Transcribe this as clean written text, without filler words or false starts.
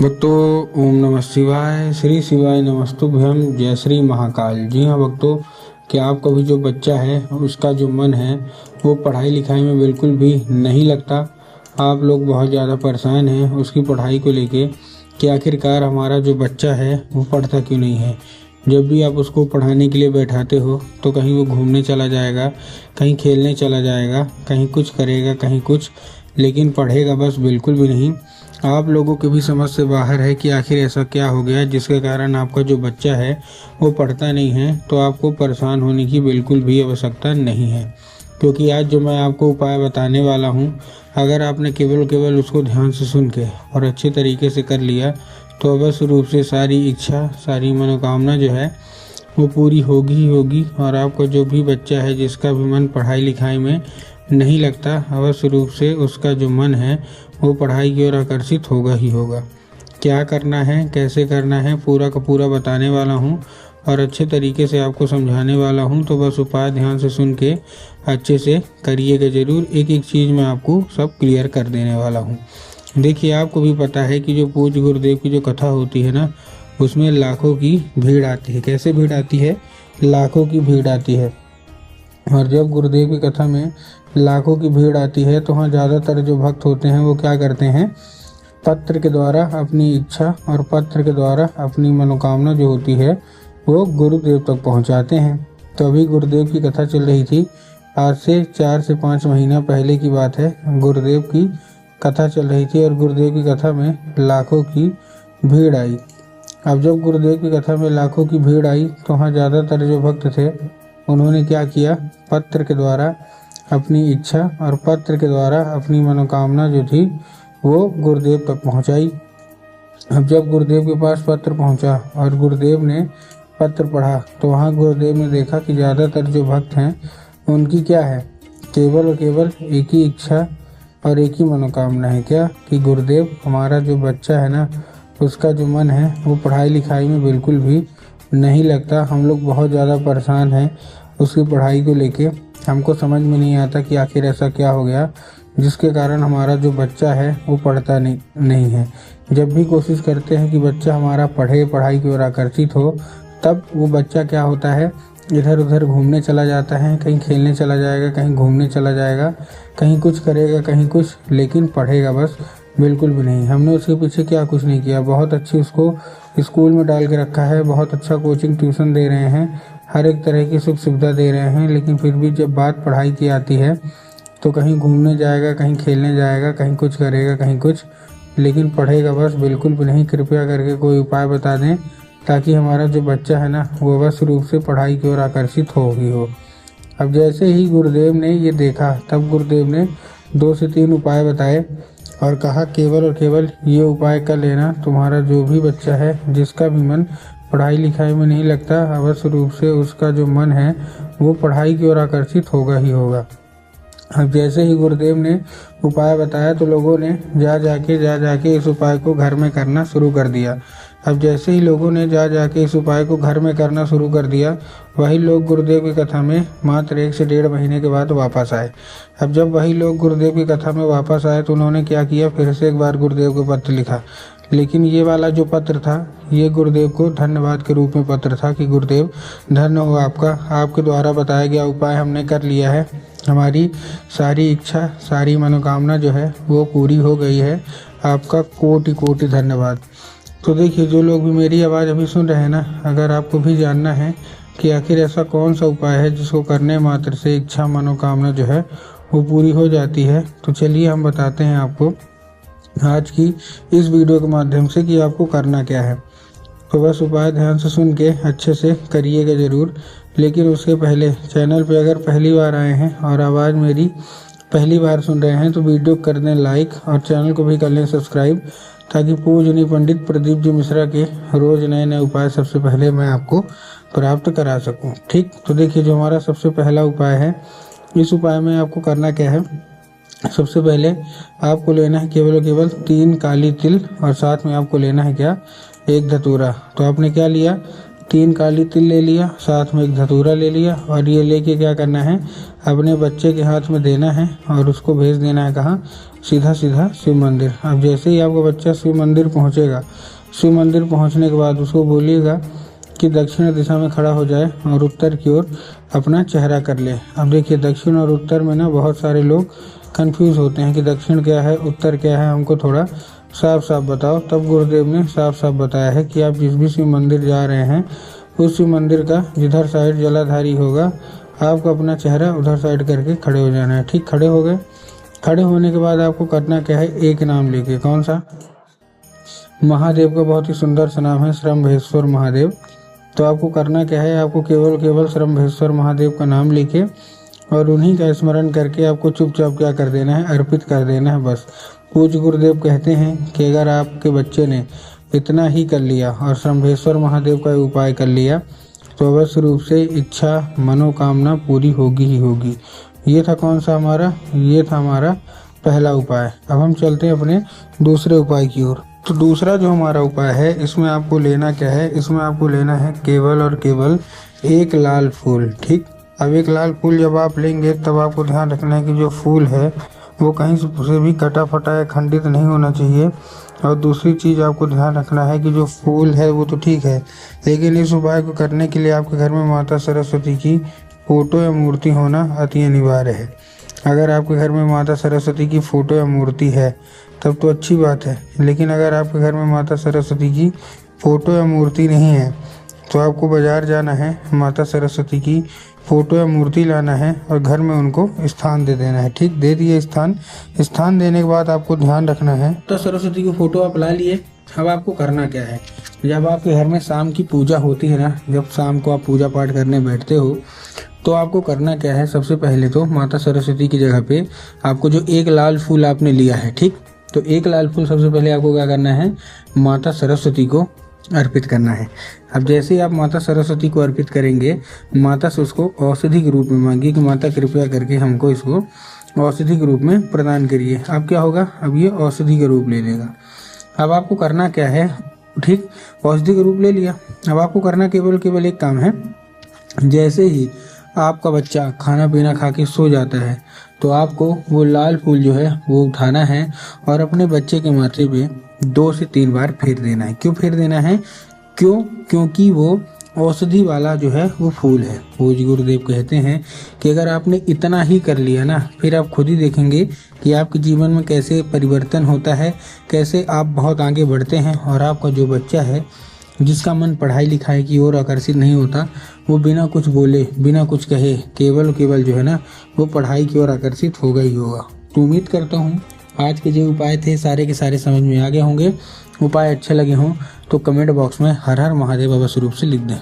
भक्तों, ओम नमः शिवाय, श्री शिवाय नमस्तुभ्यम, जय श्री महाकाल। जी हाँ भक्तों, क्या आपका भी जो बच्चा है उसका जो मन है वो पढ़ाई लिखाई में बिल्कुल भी नहीं लगता। आप लोग बहुत ज़्यादा परेशान हैं उसकी पढ़ाई को लेके कि आखिरकार हमारा जो बच्चा है वो पढ़ता क्यों नहीं है। जब भी आप उसको पढ़ाने के लिए बैठाते हो तो कहीं वो घूमने चला जाएगा, कहीं खेलने चला जाएगा, कहीं कुछ करेगा, कहीं कुछ, लेकिन पढ़ेगा बस बिल्कुल भी नहीं। आप लोगों के भी समझ से बाहर है कि आखिर ऐसा क्या हो गया जिसके कारण आपका जो बच्चा है वो पढ़ता नहीं है। तो आपको परेशान होने की बिल्कुल भी आवश्यकता नहीं है, क्योंकि आज जो मैं आपको उपाय बताने वाला हूँ, अगर आपने केवल उसको ध्यान से सुन के और अच्छे तरीके से कर लिया तो अवश्य रूप से सारी इच्छा, सारी मनोकामना जो है वो पूरी होगी ही होगी। और आपका जो भी बच्चा है जिसका भी मन पढ़ाई लिखाई में नहीं लगता, अवश्य रूप से उसका जो मन है वो पढ़ाई की ओर आकर्षित होगा ही होगा। क्या करना है, कैसे करना है, पूरा का पूरा बताने वाला हूँ और अच्छे तरीके से आपको समझाने वाला हूँ। तो बस उपाय ध्यान से सुन के अच्छे से करिएगा ज़रूर। एक एक चीज़ मैं आपको सब क्लियर कर देने वाला हूँ। देखिए, आपको भी पता है कि जो पूज्य गुरुदेव की जो कथा होती है ना, उसमें लाखों की भीड़ आती है। कैसे भीड़ आती है? लाखों की भीड़ आती है। और जब गुरुदेव की कथा में लाखों की भीड़ आती है तो वहाँ ज़्यादातर जो भक्त होते हैं वो क्या करते हैं, पत्र के द्वारा अपनी इच्छा और पत्र के द्वारा अपनी मनोकामना जो होती है वो गुरुदेव तक पहुँचाते हैं। तो अभी गुरुदेव की कथा चल रही थी, आज से 4 से 5 महीना पहले की बात है। गुरुदेव की कथा चल रही थी और गुरुदेव की कथा में लाखों की भीड़ आई। अब जब गुरुदेव की कथा में लाखों की भीड़ आई तो वहाँ ज़्यादातर जो भक्त थे उन्होंने क्या किया, पत्र के द्वारा अपनी इच्छा और पत्र के द्वारा अपनी मनोकामना जो थी वो गुरुदेव तक पहुंचाई। अब जब गुरुदेव के पास पत्र पहुंचा और गुरुदेव ने पत्र पढ़ा तो वहाँ गुरुदेव ने देखा कि ज़्यादातर जो भक्त हैं उनकी क्या है, केवल और केवल एक ही इच्छा और एक ही मनोकामना है, क्या कि गुरुदेव, हमारा जो बच्चा है ना उसका जो मन है वो पढ़ाई लिखाई में बिल्कुल भी नहीं लगता। हम लोग बहुत ज़्यादा परेशान हैं उसकी पढ़ाई को लेके। हमको समझ में नहीं आता कि आखिर ऐसा क्या हो गया जिसके कारण हमारा जो बच्चा है वो पढ़ता नहीं है। जब भी कोशिश करते हैं कि बच्चा हमारा पढ़े, पढ़ाई की ओर आकर्षित हो, तब वो बच्चा क्या होता है, इधर उधर घूमने चला जाता है, कहीं खेलने चला जाएगा, कहीं घूमने चला जाएगा, कहीं कुछ करेगा, कहीं कुछ, लेकिन पढ़ेगा बस बिल्कुल भी नहीं। हमने उसके पीछे क्या कुछ नहीं किया, बहुत अच्छी उसको स्कूल में डाल के रखा है, बहुत अच्छा कोचिंग ट्यूशन दे रहे हैं, हर एक तरह की सुख सुविधा दे रहे हैं, लेकिन फिर भी जब बात पढ़ाई की आती है तो कहीं घूमने जाएगा, कहीं खेलने जाएगा, कहीं कुछ करेगा, कहीं कुछ, लेकिन पढ़ेगा बस बिल्कुल भी नहीं। कृपया करके कोई उपाय बता दें ताकि हमारा जो बच्चा है ना वो अवश्य रूप से पढ़ाई की ओर आकर्षित हो ही हो। अब जैसे ही गुरुदेव ने ये देखा तब गुरुदेव ने 2 से 3 उपाय बताए और कहा, केवल और केवल ये उपाय कर लेना, तुम्हारा जो भी बच्चा है जिसका भी मन पढ़ाई लिखाई में नहीं लगता, अवश्य रूप से उसका जो मन है वो पढ़ाई की ओर आकर्षित होगा ही होगा। अब जैसे ही गुरुदेव ने उपाय बताया तो लोगों ने जा जाके इस उपाय को घर में करना शुरू कर दिया। अब जैसे ही लोगों ने जा जाके इस उपाय को घर में करना शुरू कर दिया, वही लोग गुरुदेव की कथा में मात्र 1 से 1.5 महीने के बाद वापस आए। अब जब वही लोग गुरुदेव की कथा में वापस आए तो उन्होंने क्या किया, फिर से एक बार गुरुदेव को पत्र लिखा। लेकिन ये वाला जो पत्र था ये गुरुदेव को धन्यवाद के रूप में पत्र था कि गुरुदेव, धन्य हो आपका, आपके द्वारा बताया गया उपाय हमने कर लिया है, हमारी सारी इच्छा, सारी मनोकामना जो है वो पूरी हो गई है, आपका कोटि कोटि धन्यवाद। तो देखिए, जो लोग भी मेरी आवाज़ अभी सुन रहे हैं ना, अगर आपको भी जानना है कि आखिर ऐसा कौन सा उपाय है जिसको करने मात्र से इच्छा, मनोकामना जो है वो पूरी हो जाती है, तो चलिए हम बताते हैं आपको आज की इस वीडियो के माध्यम से कि आपको करना क्या है। तो बस उपाय ध्यान से सुन के अच्छे से करिएगा ज़रूर। लेकिन उसके पहले चैनल पे अगर पहली बार आए हैं और आवाज़ मेरी पहली बार सुन रहे हैं तो वीडियो कर दें लाइक और चैनल को भी कर लें सब्सक्राइब, ताकि पूजनीय पंडित प्रदीप जी मिश्रा के रोज़ नए नए उपाय सबसे पहले मैं आपको प्राप्त करा सकूं। ठीक, तो देखिए, जो हमारा सबसे पहला उपाय है, इस उपाय में आपको करना क्या है, सबसे पहले आपको लेना है केवल और केवल 3 काली तिल और साथ में आपको लेना है क्या, 1 धतूरा। तो आपने क्या लिया, 3 काली तिल ले लिया, साथ में 1 धतूरा ले लिया और ये लेके क्या करना है, अपने बच्चे के हाथ में देना है और उसको भेज देना है कहाँ, सीधा सीधा शिव मंदिर। अब जैसे ही आपका बच्चा शिव मंदिर पहुँचेगा, शिव मंदिर पहुँचने के बाद उसको बोलिएगा कि दक्षिण दिशा में खड़ा हो जाए और उत्तर की ओर अपना चेहरा कर ले। अब देखिए दक्षिण और उत्तर में ना बहुत सारे लोग कंफ्यूज होते हैं कि दक्षिण क्या है उत्तर क्या है, हमको थोड़ा साफ साफ बताओ। तब गुरुदेव ने साफ साफ बताया है कि आप जिस भी शिव मंदिर जा रहे हैं उस शिव मंदिर का जिधर साइड जलाधारी होगा आपको अपना चेहरा उधर साइड करके खड़े हो जाना है। ठीक, खड़े हो गए। खड़े होने के बाद आपको करना क्या है, एक नाम लेके, कौन सा, महादेव का बहुत ही सुंदर सा नाम है श्रम्भेश्वर महादेव। तो आपको करना क्या है, आपको केवल श्रम्भेश्वर महादेव का नाम लेके और उन्हीं का स्मरण करके आपको चुपचाप क्या कर देना है, अर्पित कर देना है बस। पूज्य गुरुदेव कहते हैं कि अगर आपके बच्चे ने इतना ही कर लिया और श्रम्भेश्वर महादेव का उपाय कर लिया तो अवश्य रूप से इच्छा मनोकामना पूरी होगी ही होगी। ये था कौन सा हमारा, ये था हमारा पहला उपाय। अब हम चलते हैं अपने दूसरे उपाय की ओर। तो दूसरा जो हमारा उपाय है इसमें आपको लेना क्या है, इसमें आपको लेना है केवल और केवल एक लाल फूल। ठीक, अब एक लाल फूल जब आप लेंगे तब आपको ध्यान रखना है कि जो फूल है वो कहीं से भी कटा फटा या खंडित नहीं होना चाहिए। और दूसरी चीज़ आपको ध्यान रखना है कि जो फूल है वो तो ठीक है, लेकिन इस उपाय को करने के लिए आपके घर में माता सरस्वती की फ़ोटो या मूर्ति होना अति अनिवार्य है। अगर आपके घर में माता सरस्वती की फ़ोटो या मूर्ति है तब तो अच्छी बात है, लेकिन अगर आपके घर में माता सरस्वती की फ़ोटो या मूर्ति नहीं है तो आपको बाज़ार जाना है, माता सरस्वती की फ़ोटो या मूर्ति लाना है और घर में उनको स्थान दे देना है। ठीक, दे दिए स्थान देने के बाद आपको ध्यान रखना है। तो सरस्वती की फ़ोटो आप ला लिए। अब आपको करना क्या है, जब आपके घर में शाम की पूजा होती है ना, जब शाम को आप पूजा पाठ करने बैठते हो तो आपको करना क्या है, सबसे पहले तो माता सरस्वती की जगह पे आपको जो एक लाल फूल आपने लिया है, ठीक, तो एक लाल फूल सबसे पहले आपको क्या करना है, माता सरस्वती को अर्पित करना है। अब जैसे ही आप माता सरस्वती को अर्पित करेंगे, माता से उसको औषधि के रूप में मांगिए कि माता कृपया करके हमको इसको औषधि के रूप में प्रदान करिए। अब क्या होगा, अब ये औषधि का रूप ले लेगा। अब आपको करना क्या है, ठीक, औषधि का रूप ले लिया। अब आपको करना केवल एक काम है, जैसे ही आपका बच्चा खाना पीना खा के सो जाता है तो आपको वो लाल फूल जो है वो उठाना है और अपने बच्चे के माथे पे 2 से 3 बार फेर देना है। क्यों फेर देना है, क्योंकि वो औषधि वाला जो है वो फूल है। पूज्य गुरुदेव कहते हैं कि अगर आपने इतना ही कर लिया ना, फिर आप खुद ही देखेंगे कि आपके जीवन में कैसे परिवर्तन होता है, कैसे आप बहुत आगे बढ़ते हैं और आपका जो बच्चा है जिसका मन पढ़ाई लिखाई की ओर आकर्षित नहीं होता, वो बिना कुछ बोले बिना कुछ कहे केवल जो है ना वो पढ़ाई की ओर आकर्षित होगा ही होगा। तो उम्मीद करता हूँ आज के जो उपाय थे सारे के सारे समझ में आ गए होंगे। उपाय अच्छे लगे हों तो कमेंट बॉक्स में हर हर महादेव अवश्य रूप से लिख दें।